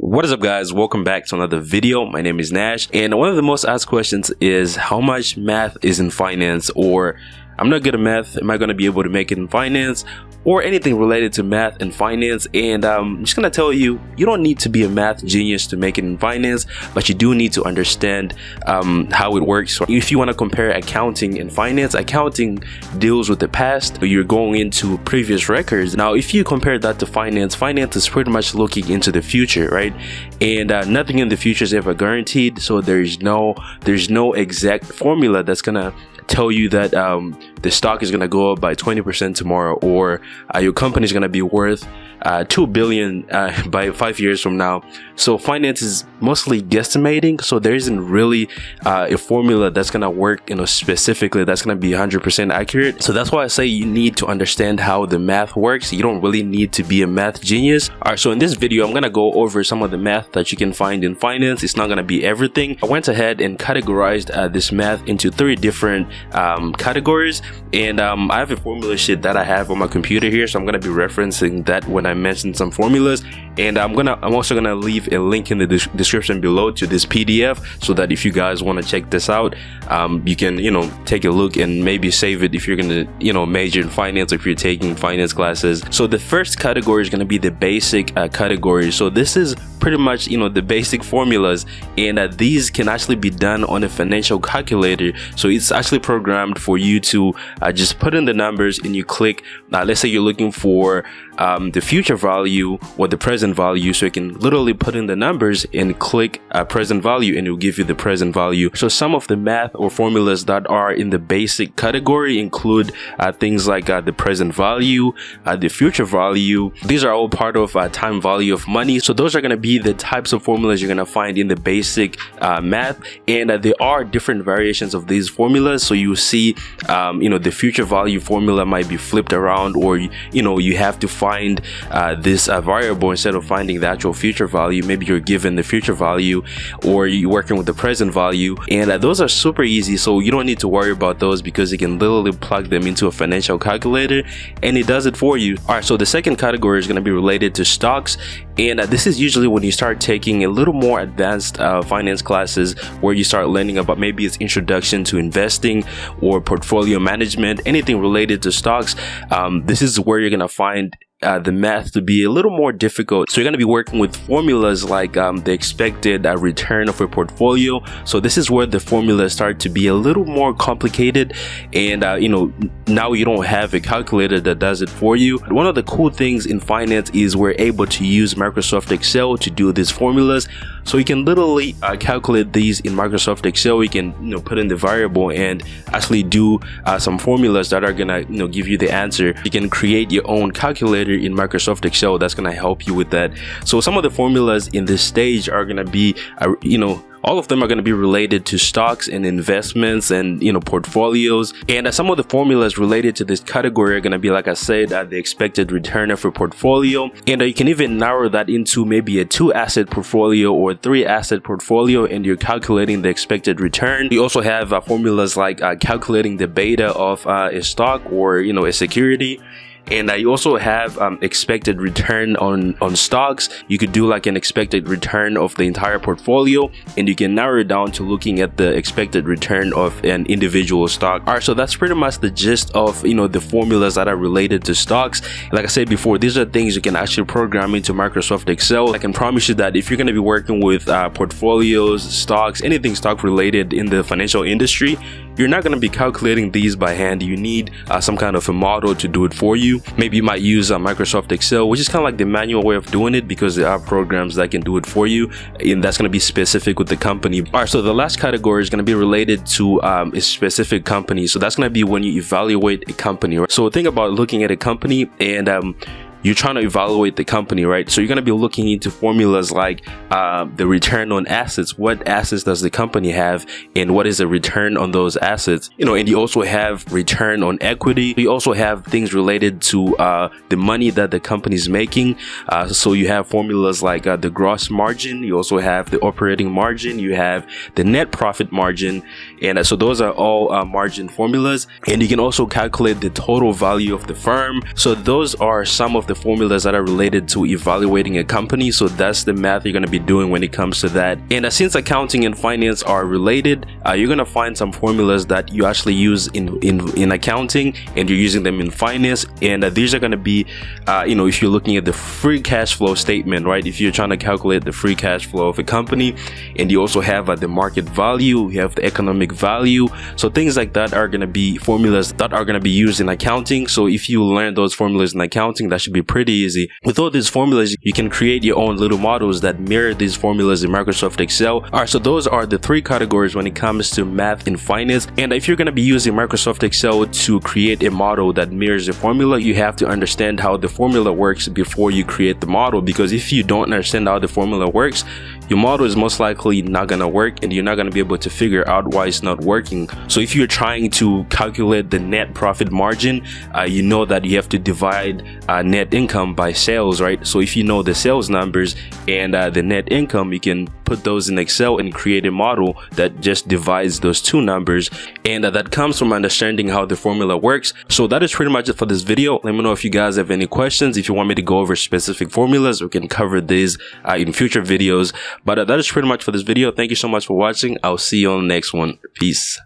What is up, guys? Welcome back to another video. My name is Nash, and one of the most asked questions is how much math is in finance, or I'm not good at math, am I going to be able to make it in finance, or anything related to math and finance. And I'm just going to tell you, you don't need to be a math genius to make it in finance, but you do need to understand how it works. So if you want to compare accounting and finance, accounting deals with the past, you're going into previous records. Now, if you compare that to finance, finance is pretty much looking into the future, right? And nothing in the future is ever guaranteed, so there's no exact formula that's gonna tell you that the stock is going to go up by 20% tomorrow, or your company is going to be worth $2 billion by 5 years from now. So finance is mostly guesstimating, so there isn't really a formula that's going to work, specifically that's going to be 100% accurate. So that's why I say you need to understand how the math works. You don't really need to be a math genius. All right, so in this video, I'm going to go over some of the math that you can find in finance. It's not going to be everything. I went ahead and categorized this math into 3 different categories, and I have a formula sheet that I have on my computer here, so I'm going to be referencing that when I mention some formulas. And I'm also gonna leave a link in the description below to this PDF, so that if you guys want to check this out, you can take a look and maybe save it if you're gonna major in finance, or if you're taking finance classes. So the first category is gonna be the basic category. So this is pretty much the basic formulas, and these can actually be done on a financial calculator. So it's actually programmed for you to just put in the numbers, and you click, let's say you're looking for the future value or the present value, so you can literally put in the numbers and click present value, and it will give you the present value. So some of the math or formulas that are in the basic category include things like the present value, the future value. These are all part of time value of money. So those are going to be the types of formulas you're going to find in the basic math, and there are different variations of these formulas. So you see the future value formula might be flipped around, or you have to find this variable instead of finding the actual future value. Maybe you're given the future value, or you're working with the present value, and those are super easy, so you don't need to worry about those, because you can literally plug them into a financial calculator and it does it for you. All right, so the second category is going to be related to stocks, and this is usually when you start taking a little more advanced finance classes, where you start learning about, maybe it's introduction to investing or portfolio management, anything related to stocks. This is where you're going to find the math to be a little more difficult. So you're going to be working with formulas like the expected return of a portfolio. So this is where the formulas start to be a little more complicated, and now you don't have a calculator that does it for you. One of the cool things in finance is we're able to use Microsoft Excel to do these formulas. So you can literally calculate these in Microsoft Excel. You can put in the variable and actually do some formulas that are gonna give you the answer. You can create your own calculator in Microsoft Excel that's gonna help you with that. So some of the formulas in this stage are gonna be all of them are going to be related to stocks and investments and portfolios, and some of the formulas related to this category are going to be, like I said, the expected return of a portfolio, and you can even narrow that into maybe a 2-asset portfolio or a 3-asset portfolio, and you're calculating the expected return. You also have formulas like calculating the beta of a stock or a security. And you also have expected return on stocks. You could do like an expected return of the entire portfolio, and you can narrow it down to looking at the expected return of an individual stock. All right, so that's pretty much the gist of the formulas that are related to stocks. Like I said before, these are things you can actually program into Microsoft Excel. I can promise you that if you're going to be working with portfolios, stocks, anything stock related in the financial industry, you're not going to be calculating these by hand. You need some kind of a model to do it for you. Maybe you might use Microsoft Excel, which is kind of like the manual way of doing it, because there are programs that can do it for you, and that's going to be specific with the company. All right, so the last category is going to be related to a specific company. So that's going to be when you evaluate a company, right? So think about looking at a company, and you're trying to evaluate the company, right? So you're going to be looking into formulas like the return on assets. What assets does the company have, and what is the return on those assets? And you also have return on equity. You also have things related to the money that the company is making. So you have formulas like the gross margin. You also have the operating margin. You have the net profit margin. And so those are all margin formulas. And you can also calculate the total value of the firm. So those are some of the formulas that are related to evaluating a company. So that's the math you're going to be doing when it comes to that. And since accounting and finance are related, you're going to find some formulas that you actually use in accounting and you're using them in finance. And these are going to be if you're looking at the free cash flow statement, right? If you're trying to calculate the free cash flow of a company, and you also have the market value, you have the economic value. So things like that are going to be formulas that are going to be used in accounting. So if you learn those formulas in accounting, that should be pretty easy. With all these formulas, you can create your own little models that mirror these formulas in Microsoft Excel. All right, so those are the three categories when it comes to math in finance. And if you're going to be using Microsoft Excel to create a model that mirrors the formula, you have to understand how the formula works before you create the model, because if you don't understand how the formula works, your model is most likely not going to work and you're not going to be able to figure out why it's not working. So if you're trying to calculate the net profit margin, you know that you have to divide net income by sales, right? So if you know the sales numbers and the net income, you can put those in Excel and create a model that just divides those two numbers, and that comes from understanding how the formula works. So that is pretty much it for this video. Let me know if you guys have any questions. If you want me to go over specific formulas, we can cover these in future videos. But that is pretty much for this video. Thank you so much for watching. I'll see you on the next one. Peace.